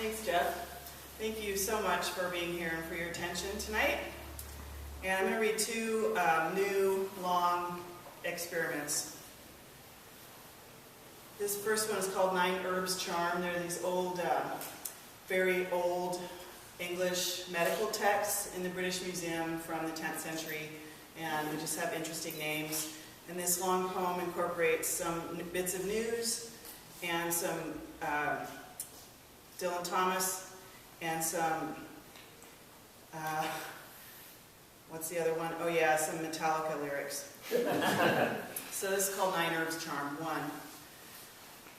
Thanks, Jeff. Thank you so much for being here and for your attention tonight. And I'm going to read two new long experiments. This first one is called 9 Herbs Charm. They're these old, very old English medical texts in the British Museum from the 10th century, and we just have interesting names. And this long poem incorporates some bits of news and some Dylan Thomas and some, what's the other one? Oh yeah, some Metallica lyrics. So this is called 9 Herbs Charm. 1.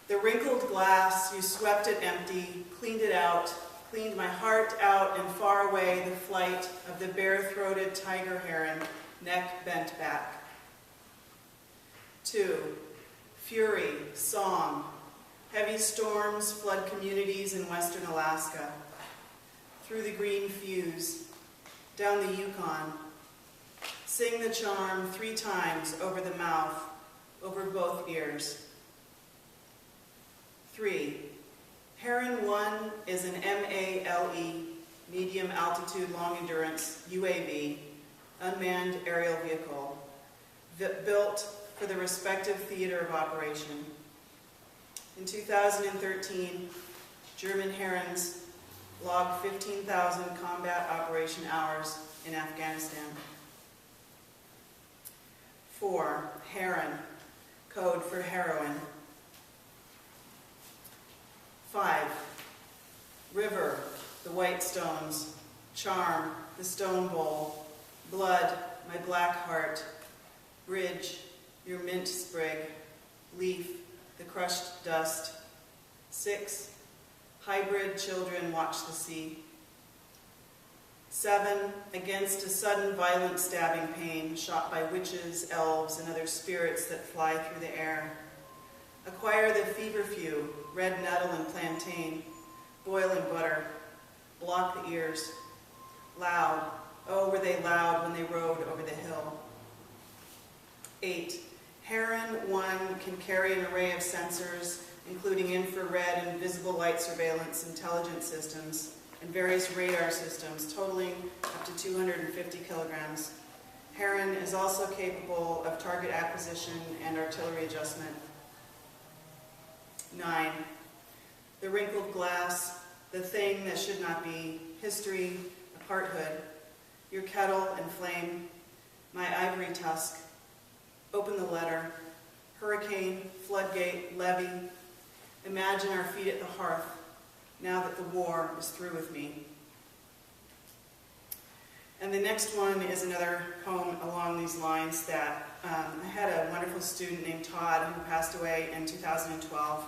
The wrinkled glass, you swept it empty, cleaned it out, cleaned my heart out, and far away the flight of the bare-throated tiger heron, neck bent back. 2. Fury, song. Heavy storms flood communities in western Alaska. Through the green fuse, down the Yukon. Sing the charm 3 times over the mouth, over both ears. 3. Heron 1 is an MALE, medium altitude long endurance, UAV, unmanned aerial vehicle, built for the respective theater of operation. In 2013, German Herons logged 15,000 combat operation hours in Afghanistan. 4. Heron, code for heroin. 5. River, the white stones. Charm, the stone bowl. Blood, my black heart. Bridge, your mint sprig. Leaf, the crushed dust. 6. Hybrid children watch the sea. 7. Against a sudden violent stabbing pain, shot by witches, elves, and other spirits that fly through the air. Acquire the feverfew, red nettle and plantain, boil in butter, block the ears. Loud, oh were they loud when they rode over the hill. 8. Heron 1 can carry an array of sensors, including infrared and visible light surveillance intelligence systems, and various radar systems totaling up to 250 kilograms. Heron is also capable of target acquisition and artillery adjustment. 9. The wrinkled glass, the thing that should not be, history, aparthood, your kettle and flame, my ivory tusk, open the letter, hurricane, floodgate, levee, imagine our feet at the hearth, now that the war is through with me. And the next one is another poem along these lines that I had a wonderful student named Todd who passed away in 2012.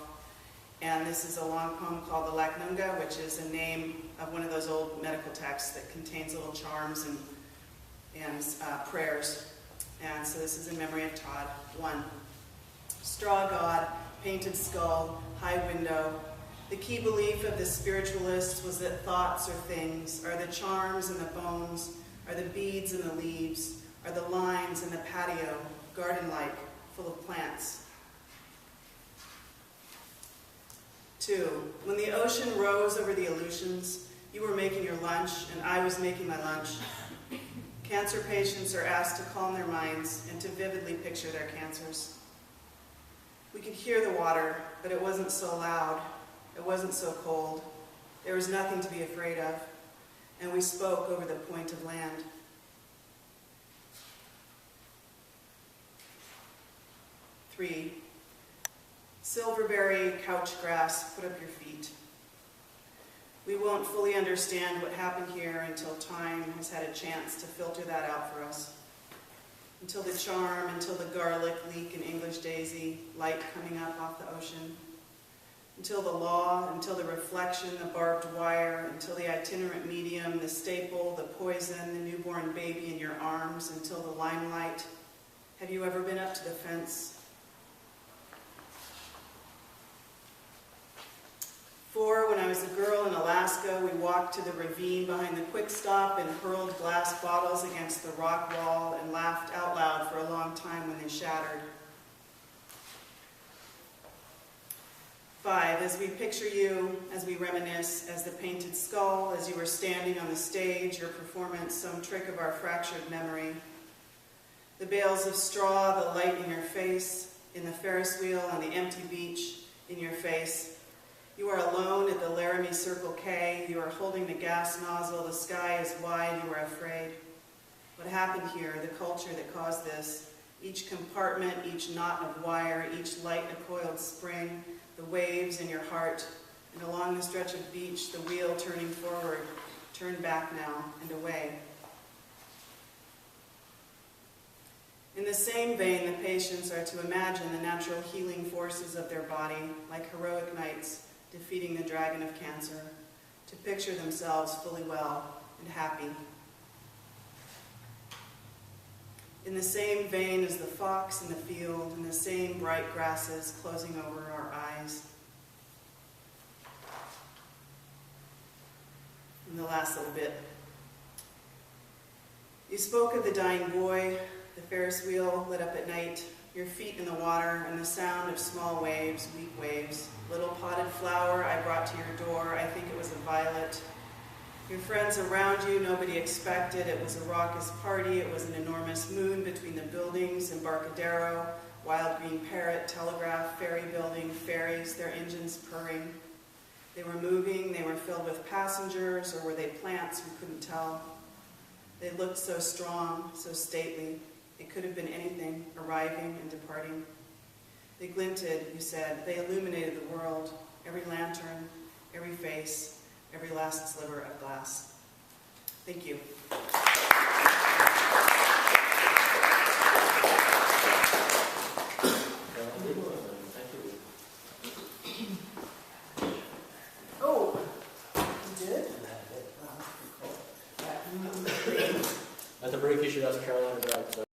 And this is a long poem called The Laknunga, which is a name of one of those old medical texts that contains little charms and prayers. And so this is in memory of Todd. 1. Straw god, painted skull, high window. The key belief of the spiritualists was that thoughts are things, are the charms and the bones, are the beads and the leaves, are the lines and the patio, garden-like, full of plants. 2. When the ocean rose over the Aleutians, you were making your lunch and I was making my lunch. Cancer patients are asked to calm their minds and to vividly picture their cancers. We could hear the water, but it wasn't so loud. It wasn't so cold. There was nothing to be afraid of. And we spoke over the point of land. 3. Silverberry couch grass, put up your feet. We won't fully understand what happened here until time has had a chance to filter that out for us. Until the charm, until the garlic, leek, and English daisy, light coming up off the ocean. Until the law, until the reflection, the barbed wire, until the itinerant medium, the staple, the poison, the newborn baby in your arms, until the limelight. Have you ever been up to the fence? 4, when I was a girl in Alaska, we walked to the ravine behind the quick stop and hurled glass bottles against the rock wall and laughed out loud for a long time when they shattered. 5, as we picture you, as we reminisce, as the painted skull, as you were standing on the stage, your performance, some trick of our fractured memory. The bales of straw, the light in your face, in the Ferris wheel on the empty beach, in your face. You are alone at the Laramie Circle K. You are holding the gas nozzle. The sky is wide. You are afraid. What happened here, the culture that caused this, each compartment, each knot of wire, each light a coiled spring, the waves in your heart, and along the stretch of beach, the wheel turning forward, turn back now and away. In the same vein, the patients are to imagine the natural healing forces of their body, like heroic knights defeating the dragon of cancer, to picture themselves fully well and happy. In the same vein as the fox in the field, in the same bright grasses closing over our eyes. And the last little bit. You spoke of the dying boy, the Ferris wheel lit up at night, your feet in the water, and the sound of small waves, weak waves. Little potted flower I brought to your door, I think it was a violet. Your friends around you, nobody expected. It was a raucous party. It was an enormous moon between the buildings, Embarcadero, wild green parrot, telegraph, ferry building, ferries, their engines purring. They were moving, they were filled with passengers, or were they plants? We couldn't tell. They looked so strong, so stately. It could have been anything, arriving and departing. They glinted, you said. They illuminated the world, every lantern, every face, every last sliver of glass. Thank you. Oh, you did? At the break, you should ask Caroline to drive.